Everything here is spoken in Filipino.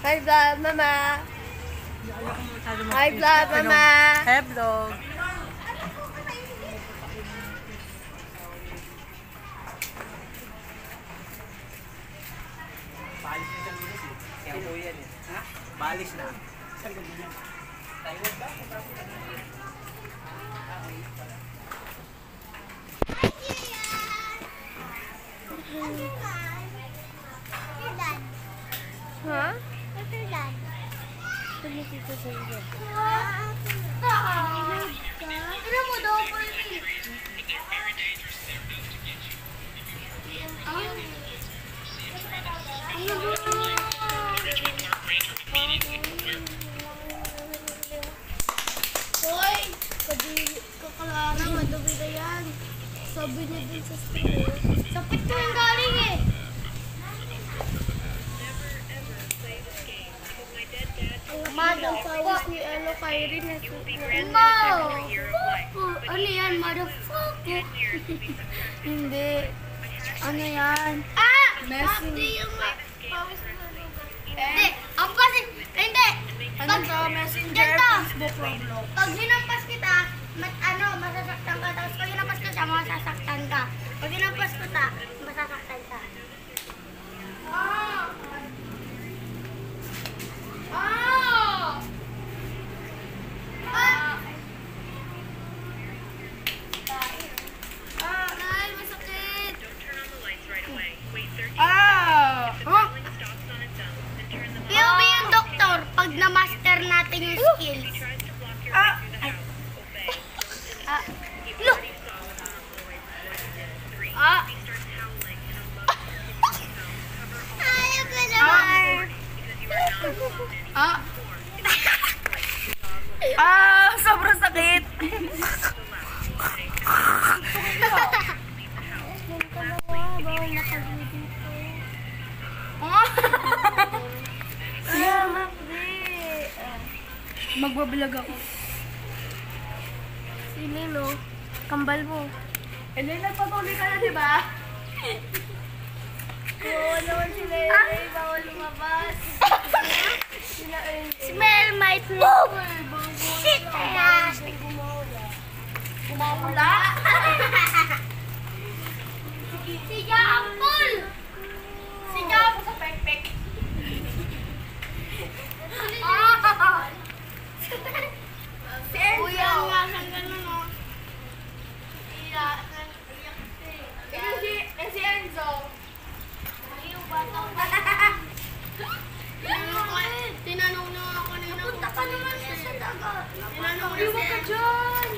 Hi vlog, mama. Hi vlog, mama. Hi vlog. Balis na sa lunes eh. Kaya po yan eh. Ha? Balis na. Taiwan ba? Ha? Ano mo daw po yun? Hoy! Kakalana, madumi na yan. Sabi niya din sa store. Sapit ko yung galing eh. Madam Fawaz ni Elo Kyrie na ano yan, motherfucker? Hindi. Ano yan? Messi yung Fawaz na hindi, ang kasi, hindi. Ano to? Messenger, Ganito. Facebook, Roblox. Pag hinampas kita, masasaktan ka. Tapos pag hinampas ka siya, masasaktan ka. Pag hinampas ko ta, masasaktan ka. Ay, masakit. POV yung doktor, pag na-master natin yung skills. Look! Ayaw ko naman. Sobrang sakit. Magbablog ako. Si Lilo, kambal mo. Elena, patuloy ka na, di ba? Oo naman si Lele, bawal lumabas. Smell my poop! Shit! Kumawala. Si Jampol! Si Jabo sa pekpek. Si Enzo. Kuya nga, saan ganun o? Si Enzo. Ayaw bata ko. Tinanong na ako kanina. Punta ka naman sa dagat. Tinanong na Iwan ka dyan.